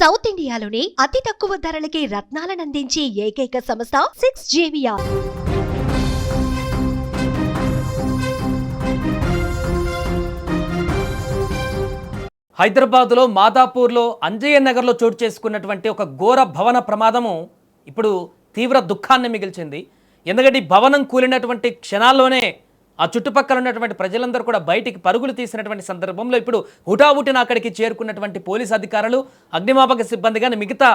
South ఇండియాలోని అతి తక్కువ ధరలకి రత్నాలనందించే ఏకైక సంస్థ 6JVR. హైదరాబాద్లో మాదాపూర్లో అంజయ్య నగర్లో చోటు చేసుకున్నటువంటి ఒక ఘోర భవన ప్రమాదము ఇప్పుడు తీవ్ర దుఃఖాన్ని మిగిల్చింది. ఎందుకంటే ఈ భవనం కూలినటువంటి క్షణాల్లోనే ఆ చుట్టుపక్కల ఉన్నటువంటి ప్రజలందరూ కూడా బయటికి పరుగులు తీసినటువంటి సందర్భంలో ఇప్పుడు హుటాహుటిన అక్కడికి చేరుకున్నటువంటి పోలీసు అధికారులు, అగ్నిమాపక సిబ్బంది కానీ మిగతా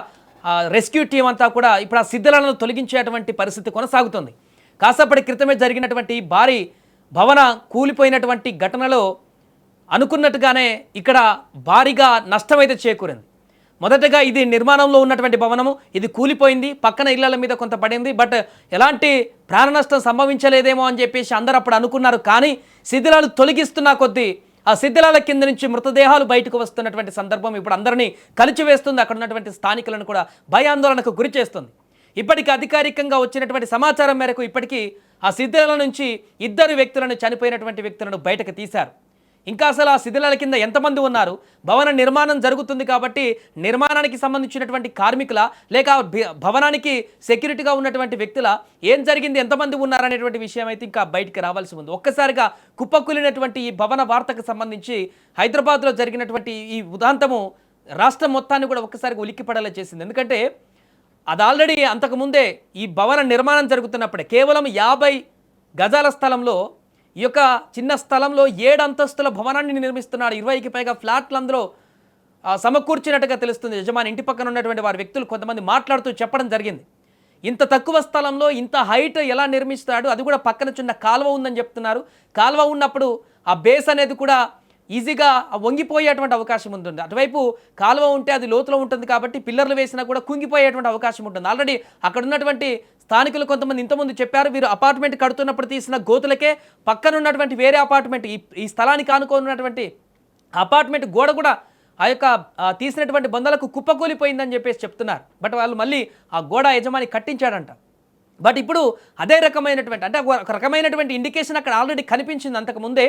రెస్క్యూ టీం అంతా కూడా ఇప్పుడు ఆ శిథిలాలను తొలగించేటువంటి పరిస్థితి కొనసాగుతుంది. కాసేపటి క్రితమే జరిగినటువంటి భారీ భవన కూలిపోయినటువంటి ఘటనలో అనుకున్నట్టుగానే ఇక్కడ భారీగా నష్టమైతే చేకూరింది. మొదటగా ఇది నిర్మాణంలో ఉన్నటువంటి భవనము, ఇది కూలిపోయింది, పక్కన ఇళ్ల మీద కొంత పడింది. బట్ ఎలాంటి ప్రాణ నష్టం సంభవించలేదేమో అని చెప్పేసి అందరూ అప్పుడు అనుకున్నారు. కానీ శిథిలాలు తొలగిస్తున్న కొద్దీ ఆ శిథిలాల కింద నుంచి మృతదేహాలు బయటకు వస్తున్నటువంటి సందర్భం ఇప్పుడు అందరినీ కలిచివేస్తుంది. అక్కడ ఉన్నటువంటి స్థానికులను కూడా భయాందోళనకు గురి చేస్తుంది. ఇప్పటికీ అధికారికంగా వచ్చినటువంటి సమాచారం మేరకు ఇప్పటికీ ఆ శిథిలాల నుంచి 2 వ్యక్తులను, చనిపోయినటువంటి వ్యక్తులను బయటకు తీశారు. ఇంకా అసలు ఆ శిథిలాల కింద ఎంతమంది ఉన్నారు, భవన నిర్మాణం జరుగుతుంది కాబట్టి నిర్మాణానికి సంబంధించినటువంటి కార్మికుల లేక భవనానికి సెక్యూరిటీగా ఉన్నటువంటి వ్యక్తుల ఏం జరిగింది, ఎంతమంది ఉన్నారనేటువంటి విషయం అయితే ఇంకా బయటికి రావాల్సి ఉంది. ఒక్కసారిగా కుప్పకూలినటువంటి ఈ భవన వార్తకు సంబంధించి హైదరాబాద్లో జరిగినటువంటి ఈ ఉదాంతము రాష్ట్రం మొత్తాన్ని కూడా ఒక్కసారిగా ఉలిక్కిపడేలా చేసింది. ఎందుకంటే అది ఆల్రెడీ అంతకుముందే ఈ భవన నిర్మాణం జరుగుతున్నప్పుడే కేవలం 50 గజాల స్థలంలో ఈ యొక్క చిన్న స్థలంలో 7 అంతస్తుల భవనాన్ని నిర్మిస్తున్నాడు. 20కి పైగా ఫ్లాట్లు అందులో సమకూర్చినట్టుగా తెలుస్తుంది. యజమాని ఇంటి పక్కన ఉన్నటువంటి వారి వ్యక్తులు కొంతమంది మాట్లాడుతూ చెప్పడం జరిగింది. ఇంత తక్కువ స్థలంలో ఇంత హైట్ ఎలా నిర్మిస్తాడు, అది కూడా పక్కన చిన్న కాలువ ఉందని చెప్తున్నారు. కాలువ ఉన్నప్పుడు ఆ బేస్ అనేది కూడా ఈజీగా వంగిపోయేటువంటి అవకాశం ఉంటుంది. అటువైపు కాలువ ఉంటే అది లోతులో ఉంటుంది కాబట్టి పిల్లర్లు వేసినా కూడా కుంగిపోయేటువంటి అవకాశం ఉంటుంది. ఆల్రెడీ అక్కడ ఉన్నటువంటి స్థానికులు కొంతమంది ఇంతకుముందు చెప్పారు, వీరు అపార్ట్మెంట్ కడుతున్నప్పుడు తీసిన గోతులకే పక్కన ఉన్నటువంటి వేరే అపార్ట్మెంట్ ఈ స్థలానికి ఆనుకున్నటువంటి అపార్ట్మెంట్ గోడ కూడా ఆ యొక్క తీసినటువంటి బంధాలకు కుప్పకూలిపోయిందని చెప్పేసి చెప్తున్నారు. బట్ వాళ్ళు మళ్ళీ ఆ గోడ యజమాని కట్టించాడంట. బట్ ఇప్పుడు అదే రకమైనటువంటి అంటే ఒక రకమైనటువంటి ఇండికేషన్ అక్కడ ఆల్రెడీ కనిపించింది అంతకుముందే.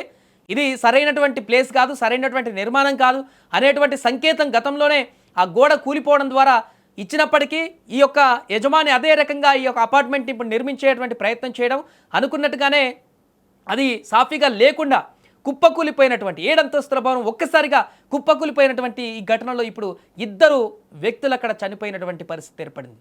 ఇది సరైనటువంటి ప్లేస్ కాదు, సరైనటువంటి నిర్మాణం కాదు అనేటువంటి సంకేతం గతంలోనే ఆ గోడ కూలిపోవడం ద్వారా ఇచ్చినప్పటికీ ఈ యొక్క యజమాని అదే రకంగా ఈ యొక్క అపార్ట్మెంట్ ఇప్పుడు నిర్మించేటువంటి ప్రయత్నం చేయడం, అనుకున్నట్టుగానే అది సాఫీగా లేకుండా కుప్పకూలిపోయినటువంటి 7 అంతస్తుల భవనం ఒక్కసారిగా కుప్పకూలిపోయినటువంటి ఈ ఘటనలో ఇప్పుడు 2 వ్యక్తులు అక్కడ చనిపోయినటువంటి పరిస్థితి ఏర్పడింది.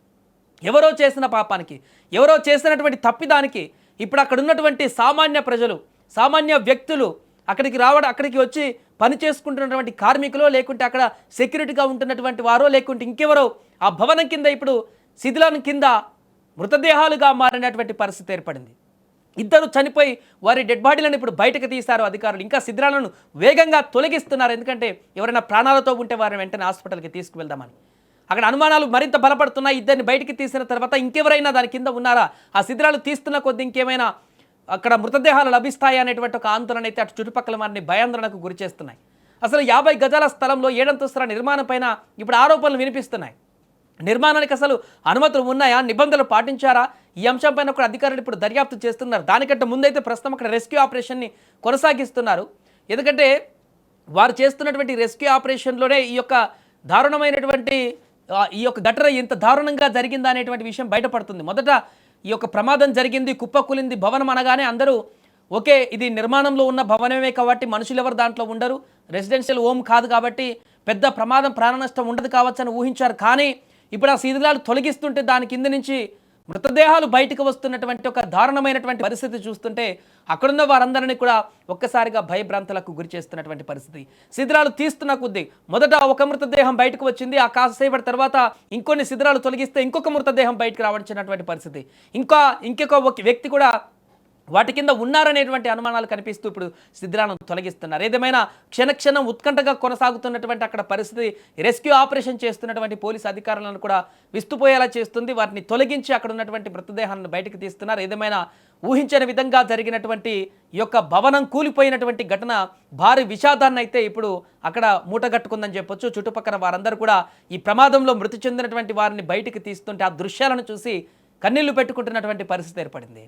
ఎవరో చేసిన పాపానికి, ఎవరో చేసినటువంటి తప్పిదానికి ఇప్పుడు అక్కడ ఉన్నటువంటి సామాన్య ప్రజలు, సామాన్య వ్యక్తులు అక్కడికి వచ్చి పని చేసుకుంటున్నటువంటి కార్మికులు, లేకుంటే అక్కడ సెక్యూరిటీగా ఉంటున్నటువంటి వారో, లేకుంటే ఇంకెవరో ఆ భవనం కింద ఇప్పుడు శిథిలాల కింద మృతదేహాలుగా మారినటువంటి పరిస్థితి ఏర్పడింది. 2 చనిపోయి వారి డెడ్ బాడీలను ఇప్పుడు బయటకు తీశారు అధికారులు. ఇంకా శిథిలాలను వేగంగా తొలగిస్తున్నారు. ఎందుకంటే ఎవరైనా ప్రాణాలతో ఉంటే వారిని వెంటనే హాస్పిటల్కి తీసుకువెళ్దామని. అక్కడ అనుమానాలు మరింత బలపడుతున్నాయి. 2 బయటికి తీసిన తర్వాత ఇంకెవరైనా దాని కింద ఉన్నారా, ఆ శిథిలాలు తీస్తున్న కొద్ది ఇంకేమైనా అక్కడ మృతదేహాలు లభిస్తాయి అనేటువంటి ఒక ఆందోళన అయితే అటు చుట్టుపక్కల వారిని భయాందోళనకు గురి చేస్తున్నాయి. అసలు 50 గజాల స్థలంలో 7 అంతస్తుల నిర్మాణం పైన ఇప్పుడు ఆరోపణలు వినిపిస్తున్నాయి. నిర్మాణానికి అసలు అనుమతులు ఉన్నాయా, నిబంధనలు పాటించారా, ఈ అంశం పైన కూడా అధికారులు ఇప్పుడు దర్యాప్తు చేస్తున్నారు. దానికంటే ముందైతే ప్రస్తుతం అక్కడ రెస్క్యూ ఆపరేషన్ని కొనసాగిస్తున్నారు. ఎందుకంటే వారు చేస్తున్నటువంటి రెస్క్యూ ఆపరేషన్లోనే ఈ యొక్క దారుణమైనటువంటి ఈ యొక్క ఘటన ఎంత దారుణంగా జరిగిందా అనేటువంటి విషయం బయటపడుతుంది. మొదట ఈ యొక్క ప్రమాదం జరిగింది, కుప్పకూలింది భవనం అనగానే అందరూ ఓకే ఇది నిర్మాణంలో ఉన్న భవనమే కాబట్టి మనుషులు ఎవరు దాంట్లో ఉండరు, రెసిడెన్షియల్ హోమ్ కాదు కాబట్టి పెద్ద ప్రమాదం, ప్రాణ నష్టం ఉండదు కావచ్చు అని ఊహించారు. కానీ ఇప్పుడు ఆ శిథిలాలు తొలగిస్తుంటే దాని కింద నుంచి మృతదేహాలు బయటకు వస్తున్నటువంటి ఒక దారుణమైనటువంటి పరిస్థితి చూస్తుంటే అక్కడున్న వారందరినీ కూడా ఒక్కసారిగా భయభ్రాంతులకు గురి చేస్తున్నటువంటి పరిస్థితి. శిథిలాలు తీస్తున్న కొద్దీ మొదట ఒక మృతదేహం బయటకు వచ్చింది, ఆ కాసేపటి తర్వాత ఇంకొన్ని శిథిలాలు తొలగిస్తే ఇంకొక మృతదేహం బయటకు రావచ్చినటువంటి పరిస్థితి. ఇంకొక వ్యక్తి కూడా వాటి కింద ఉన్నారనేటువంటి అనుమానాలు కనిపిస్తూ ఇప్పుడు శిథిలాలను తొలగిస్తున్నారు. ఏదేమైనా క్షణక్షణం ఉత్కంఠగా కొనసాగుతున్నటువంటి అక్కడ పరిస్థితి రెస్క్యూ ఆపరేషన్ చేస్తున్నటువంటి పోలీసు అధికారులను కూడా విస్తుపోయేలా చేస్తుంది. వాటిని తొలగించి అక్కడ ఉన్నటువంటి మృతదేహాలను బయటకు తీస్తున్నారు. ఏదేమైనా ఊహించని విధంగా జరిగినటువంటి ఈ యొక్క భవనం కూలిపోయినటువంటి ఘటన భారీ విషాదాన్ని అయితే ఇప్పుడు అక్కడ మూటగట్టుకుందని చెప్పొచ్చు. చుట్టుపక్కల వారందరూ కూడా ఈ ప్రమాదంలో మృతి చెందినటువంటి వారిని బయటికి తీస్తుంటే ఆ దృశ్యాలను చూసి కన్నీళ్లు పెట్టుకుంటున్నటువంటి పరిస్థితి ఏర్పడింది.